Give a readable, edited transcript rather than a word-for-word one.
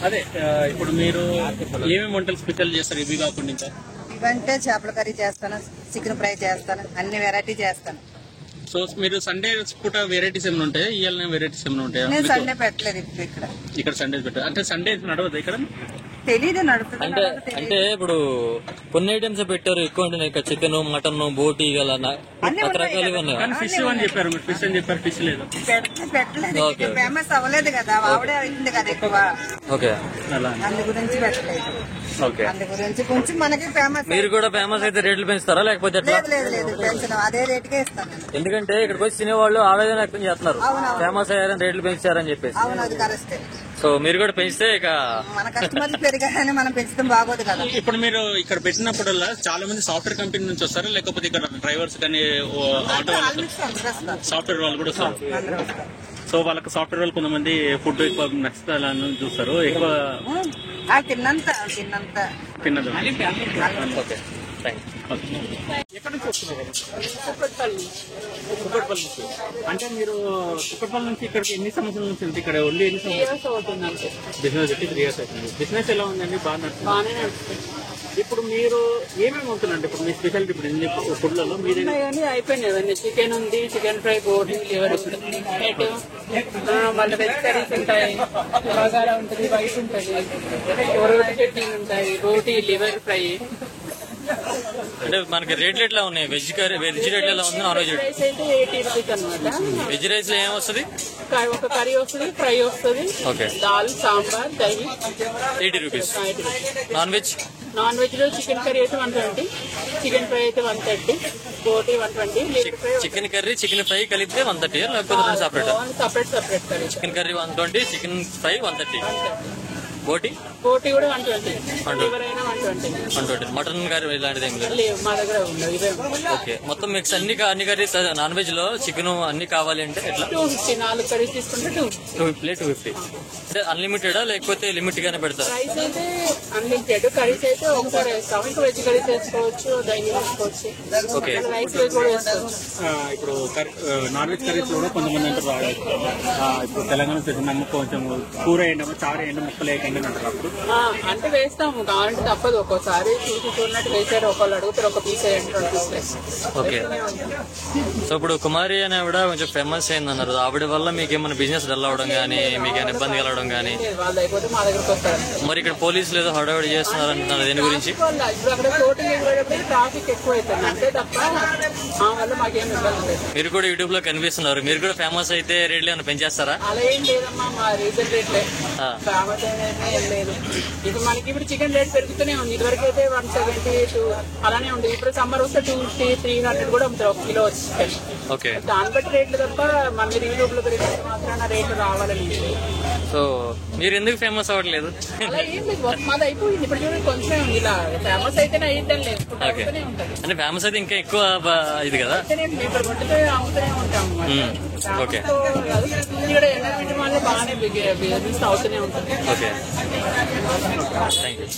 అదే ఇప్పుడు మీరు ఏమేమి వంటలు స్పెషల్ చేస్తారు ఇవి కాకుండా ఇంకా? ఇవంటే చేపల కర్రీ చేస్తాను, చికెన్ ఫ్రై చేస్తాను, అన్ని వెరైటీ చేస్తాను. సో మీరు సండే పూట వెరైటీస్ ఏమైనా ఉంటాయా? ఇవాళ వెరైటీస్ ఏమైనా ఉంటాయా? నేను సండే పెట్టలేదు ఇక్కడ సండే పెట్టారు అంటే సండే నడవదు ఇక్కడ? తెలీదు నడుపుతుంది అంటే ఇప్పుడు కొన్ని ఐటమ్స్ పెట్టారు ఎక్కువ ఉంటున్నాయి, చికెన్, మటన్, బోటి రకరకాలు ఉన్నాయి. ఫిష్ అని చెప్పారు, ఫిష్ అని చెప్పారు, ఫిష్ లేదు. పెట్టలేదు, ఫేమస్ అవ్వలేదు కదా, ఆవిడే అయింది కదా ఎక్కువ, అందు గురించి పెట్టలేదు. అందు గురించి కొంచెం మనకి ఫేమస్. మీరు కూడా ఫేమస్ అయితే రేట్లు పెంచుతారా లేకపోతే? లేదు పెంచడం, అదే రేటుకే ఇస్తాను. ఎందుకంటే ఇక్కడికి వచ్చి తినేవాళ్ళు ఆవేదన వ్యక్తం చేస్తున్నారు, ఫేమస్ అయ్యారని రేట్లు పెంచారని చెప్పేసి. అవును, అది కరెక్టే. సో మీరు కూడా పెంచితే ఇక మన కస్టమర్లు పెరిగాయని మనం పెంచడం బాగోదు కదా. ఇప్పుడు మీరు ఇక్కడ పెట్టినప్పుడల్లా చాలా మంది సాఫ్ట్వేర్ కంపెనీ నుంచి వస్తారు, లేకపోతే ఇక్కడ డ్రైవర్స్ కానీ ఆటో వాళ్ళు సాఫ్ట్వేర్ వాళ్ళు కూడా వస్తారు. సో వాళ్ళకి సాఫ్ట్వేర్ వాళ్ళు కొంతమంది ఫుడ్ ఎక్కువ నచ్చుతారని చూస్తారు, ఎక్కువ తిన్నది. ఎక్కడి నుంచి వస్తున్నారు? కుక్కట్పల్లి నుంచి. అంటే మీరు కుక్కట్పల్లి నుంచి ఇక్కడికి ఎన్ని సంవత్సరాల నుంచి ఇక్కడ ఉండి ఎన్ని సంవత్సరాలు? బిజినెస్ పెట్టి 3 years అవుతుంది. బిజినెస్ ఎలా ఉందండి? బాగా నడుస్తుంది. ఇప్పుడు మీరు ఏమేమి ఉంటుందండి ఇప్పుడు మీ స్పెషాలిటీ? ఇప్పుడు ఎన్ని ఫుడ్లలో మీరు అయిపోయినాయి. చికెన్ ఉంది, చికెన్ ఫ్రై, బోటి, లివర్ ఉంటుంది, మళ్ళీ వెజ్ కర్రీస్ ఉంటాయి, బగారా ఉంటుంది, వైట్ ఉంటుంది, రోటి చట్నీ ఉంటాయి, రోటీ, లివర్ ఫ్రై. అంటే మనకి రేట్లు ఎట్లా ఉన్నాయి? వెజ్ రేట్లు ఎలా ఉంది? నాన్ వెజ్ రైస్ అయితే 80 rupees అనమాట. వెజ్ రైస్ లో ఏమొస్తుంది? ఒక కర్రీ వస్తుంది, ఫ్రై వస్తుంది, dal, sambar, dahi, 80 rupees. Non veg లో చికెన్ కర్రీ అయితే 120, చికెన్ ఫ్రై అయితే 130, బోటి 120. చికెన్ కర్రీ, చికెన్ ఫ్రై కలిపితే 130 లేకపోతే separate curry. Chicken curry 120, chicken fry 130, బోటి కూడా 120. మటన్ కర్రీ ఇలాంటిది ఏం లేదు మా దగ్గర ఉండదు. ఓకే, మొత్తం మిక్స్ అన్ని కర్రీస్ నాన్ వెజ్ లో చికెన్ అన్ని కావాలి అంటే ఎట్లా? 250, 4 కర్రీస్ తీసుకుంటే 250. అంటే అన్లిమిటెడా లేకపోతే లిమిట్ గానే పెడతారు? రైస్ అయితే అన్లిమిటెడ్, కర్రీస్ అయితే ఒకసారి వేస్తాం. ఇంకా వెజ్ కర్రీస్ వేసుకోవచ్చు, దహి వేసుకోవచ్చు, రైస్ కూడా వేసుకోవచ్చు. ఇప్పుడు నాన్ వెజ్ కర్రీస్ కూడా కొంతమంది అంటారు, ఇప్పుడు తెలంగాణ నమ్మకం కొంచెం కూర వేయండి, చారు వేయండి, ముక్కలు వేయకండి అంటారు. అంటే వేస్తాము, కావాలంటే తప్పదు. ఒక్కోసారి చూసినట్టు వేసారు, ఒకళ్ళు అడుగుతారు ఒక పీస్ వేయండి, 2 pieces. ఓకే, సో ఇప్పుడు కుమారి అనే ఆవిడ కొంచెం ఫేమస్ అయింది అన్నారు, ఆవిడ వల్ల మీకు ఏమైనా బిజినెస్ డల్ అవడం కానీ, మీకు ఏమైనా ఇబ్బంది కలవడం కానీ? వాళ్ళు అయిపోతే మా దగ్గరకు వస్తారు. మరి ఇక్కడ పోలీసులు ఏదో హడావిడి చేస్తున్నారు అంటున్నారు, దీని గురించి? ఇప్పుడు అక్కడ షూటింగ్ వెళ్ళేటప్పుడు ట్రాఫిక్ ఎక్కువ అవుతుంది, అంతే తప్ప ఆ వల్ల మాకేం ఇబ్బంది లేదు. మీరు కూడా యూట్యూబ్ లో కనిపిస్తున్నారు, మీరు కూడా ఫేమస్ అయితే రేట్లు ఏమైనా పెంచేస్తారా? అలా ఏం లేదమ్మా, మా రీజన్ రేట్లే ఫేమస్ ఏం లేదు. ఇప్పుడు మనకి ఇప్పుడు చికెన్ రేట్ పెరుగుతూనే ఉంది. ఇదివరకు అయితే 170 అలానే ఉంది. ఇప్పుడు సమ్మర్ వస్తే 250, 300 కూడా అమ్ముతారు 1 కిలో చికెన్. దాన్ని బట్టి రేట్లు తప్ప మన యూట్యూబ్ లో పెరిగితే మాత్రాన రేట్లు రావాలని. సో మీరు ఎందుకు ఫేమస్ అవ్వట్లేదు? అలా ఏం లేదు, మాది అయిపోయింది. ఇప్పుడు చూడండి కొంచెం ఉంది, ఇలా ఫేమస్ అయితేనే అయిద్దని లేదు, ఉంటుంది. అంటే ఫేమస్ అయితే ఇంకా ఎక్కువ ఇది కదా, ఇప్పుడు కొట్టితే అమ్ముతూనే ఉంటాము. ఇక్కడ ఎన్విరాన్మెంట్ వల్ల బాగానే బిజినెస్ అవుతూనే ఉంటుంది. Okay, thank you.